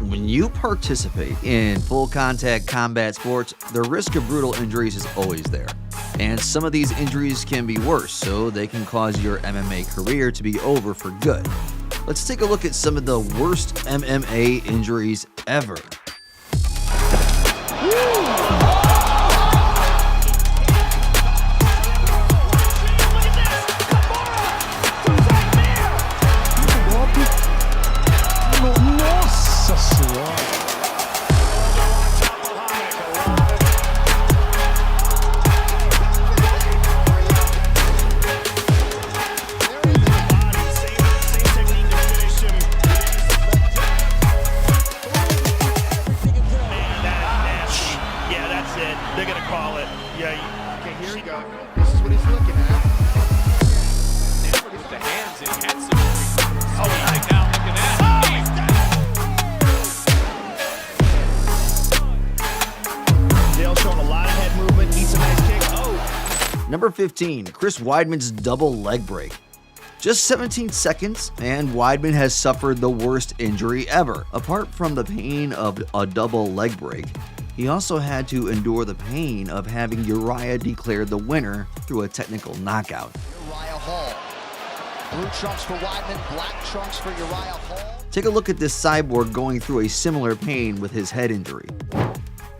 When you participate in full contact combat sports, the risk of brutal injuries is always there. And some of these injuries can be worse, so they can cause your MMA career to be over for good. Let's take a look at some of the worst MMA injuries ever. Nossa Senhora! They're going to call it. Yeah. Okay, here we go. This is what he's looking at. With the hands in, had some. Oh, now look at that. Dale showing a lot of head movement. Eats a nice kick. Oh. Number 15, Chris Weidman's double leg break. Just 17 seconds, and Weidman has suffered the worst injury ever. Apart from the pain of a double leg break, he also had to endure the pain of having Uriah declared the winner through a technical knockout. Uriah Hall. Blue trunks for Weidman, black trunks for Uriah Hall. Take a look at this cyborg going through a similar pain with his head injury.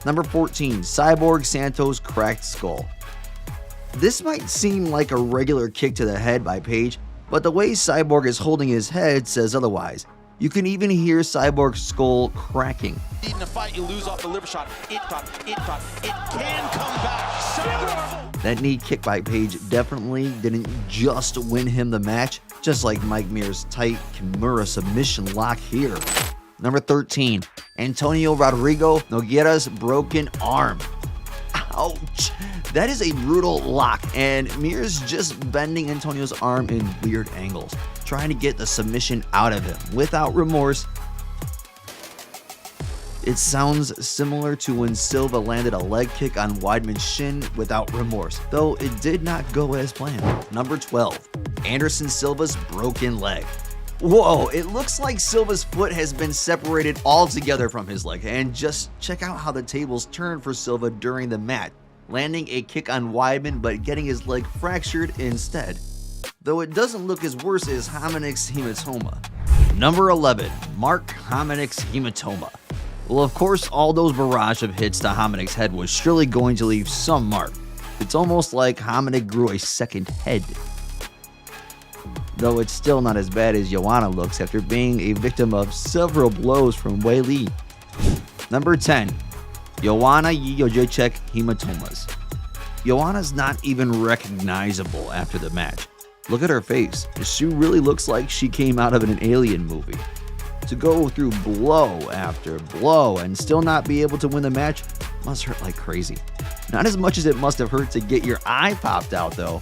Number 14, Cyborg Santos cracked skull. This might seem like a regular kick to the head by Page, but the way Cyborg is holding his head says otherwise. You can even hear Cyborg's skull cracking. In a fight, you lose off the liver shot. It can come back. That knee kick by Page definitely didn't just win him the match, just like Mike Mears' tight Kimura submission lock here. Number 13, Antonio Rodrigo Nogueira's broken arm. Ouch! That is a brutal lock, and Mears just bending Antonio's arm in weird angles, trying to get the submission out of him without remorse. It sounds similar to when Silva landed a leg kick on Weidman's shin without remorse, though it did not go as planned. Number 12, Anderson Silva's broken leg. Whoa, it looks like Silva's foot has been separated altogether from his leg, and just check out how the tables turned for Silva during the match, landing a kick on Weidman but getting his leg fractured instead. Though it doesn't look as worse as Hominick's hematoma. Number 11, Mark Hominick's hematoma. Well, of course, all those barrage of hits to Hominick's head was surely going to leave some mark. It's almost like Hominick grew a second head. Though it's still not as bad as Joanna looks after being a victim of several blows from Wei Li. Number 10, Joanna Jędrzejczyk hematomas. Joanna's not even recognizable after the match. Look at her face. She really looks like she came out of an alien movie. To go through blow after blow and still not be able to win the match must hurt like crazy. Not as much as it must have hurt to get your eye popped out though.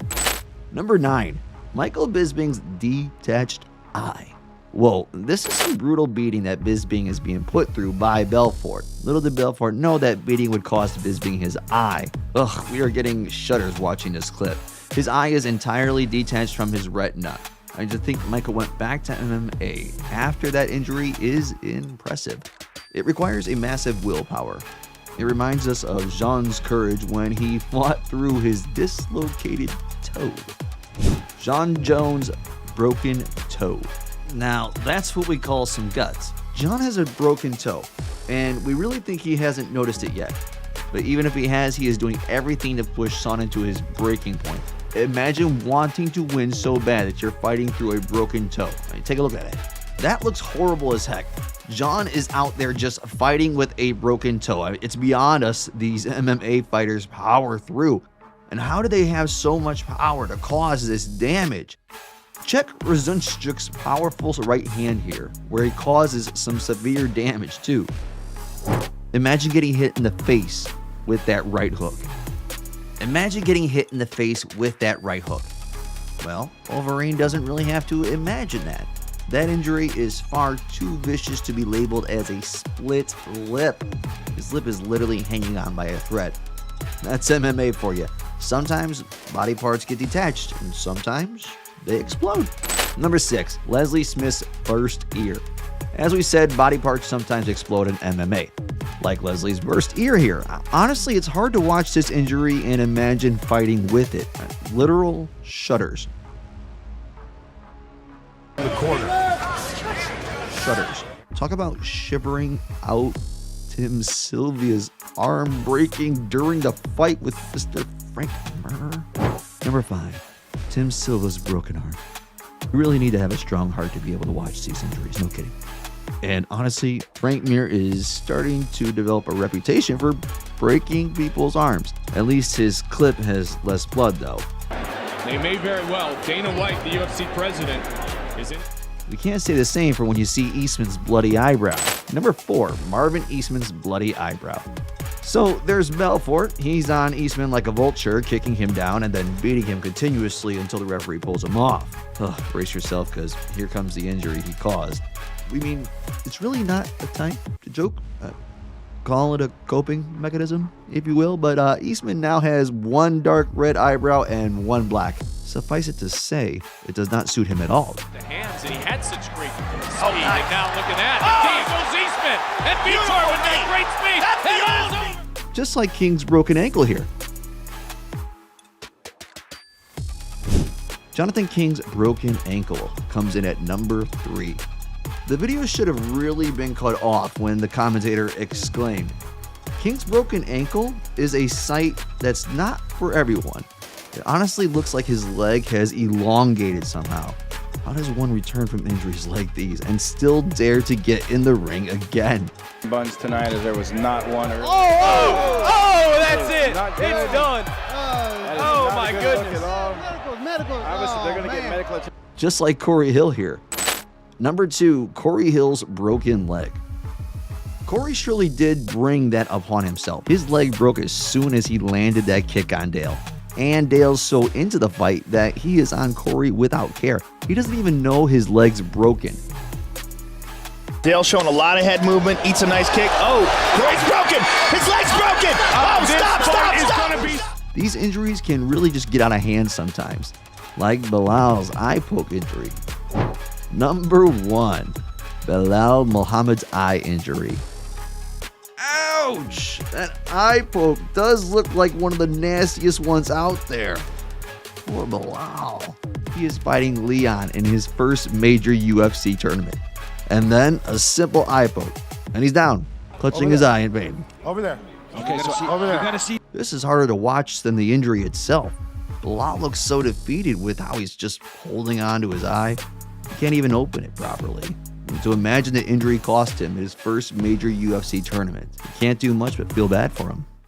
Number 9, Michael Bisping's detached eye. Whoa, this is some brutal beating that Bisping is being put through by Belfort. Little did Belfort know that beating would cost Bisping his eye. Ugh, we are getting shudders watching this clip. His eye is entirely detached from his retina. I just think Michael went back to MMA after that injury is impressive. It requires a massive willpower. It reminds us of Jean's courage when he fought through his dislocated toe. Jon Jones' broken toe. Now, that's what we call some guts. Jon has a broken toe, and we really think he hasn't noticed it yet. But even if he has, he is doing everything to push Son into his breaking point. Imagine wanting to win so bad that you're fighting through a broken toe. I mean, take a look at it. That looks horrible as heck. Jon is out there just fighting with a broken toe. I mean, it's beyond us these MMA fighters power through. And how do they have so much power to cause this damage? Check Razunchuk's powerful right hand here, where he causes some severe damage too. Imagine getting hit in the face with that right hook. Imagine getting hit in the face with that right hook. Well, Wolverine doesn't really have to imagine that. That injury is far too vicious to be labeled as a split lip. His lip is literally hanging on by a thread. That's MMA for you. Sometimes body parts get detached, and sometimes they explode. Number 6, Leslie Smith's first ear. As we said, body parts sometimes explode in MMA, like Leslie's burst ear here. Honestly, it's hard to watch this injury and imagine fighting with it. Literal shudders. The corner. Shudders. Talk about shivering out Tim Sylvia's arm breaking during the fight with Mr. Frank Mir. Number 5, Tim Silva's broken arm. You really need to have a strong heart to be able to watch these injuries, no kidding. And honestly, Frank Mir is starting to develop a reputation for breaking people's arms. At least his clip has less blood though. They may very well. Dana White, the UFC president, is in. We can't say the same for when you see Eastman's bloody eyebrow. Number 4, Marvin Eastman's bloody eyebrow. So there's Belfort. He's on Eastman like a vulture, kicking him down and then beating him continuously until the referee pulls him off. Brace yourself, because here comes the injury he caused. We mean, it's really not a time to joke. Call it a coping mechanism, if you will. But Eastman now has one dark red eyebrow and one black. Suffice it to say, it does not suit him at all. The hands, and he had such great speed. And now look at that. There goes Eastman. And Vitor with that great speed. And it is over. Just like King's broken ankle here. Jonathan King's broken ankle comes in at number 3. The video should have really been cut off when the commentator exclaimed, "King's broken ankle is a sight that's not for everyone. It honestly looks like his leg has elongated somehow. How does one return from injuries like these and still dare to get in the ring again?" Buns tonight, as there was not one. Oh, that's it. It's done. Oh my goodness. Obviously, they're going to get medical attention. Just like Corey Hill here. Number 2, Corey Hill's broken leg. Corey surely did bring that upon himself. His leg broke as soon as he landed that kick on Dale. And Dale's so into the fight that he is on Corey without care. He doesn't even know his leg's broken. Dale showing a lot of head movement, eats a nice kick. Oh, Corey's broken. His leg's broken. Oh, stop. These injuries can really just get out of hand sometimes, like Bilal's eye poke injury. Number 1, Belal Muhammad's eye injury. Ouch! That eye poke does look like one of the nastiest ones out there. Poor Belal. He is fighting Leon in his first major UFC tournament. And then a simple eye poke, and he's down, clutching his eye in pain. Over there. Okay, so over there. This is harder to watch than the injury itself. Belal looks so defeated with how he's just holding on to his eye. He can't even open it properly. And to imagine the injury cost him his first major UFC tournament. You can't do much but feel bad for him.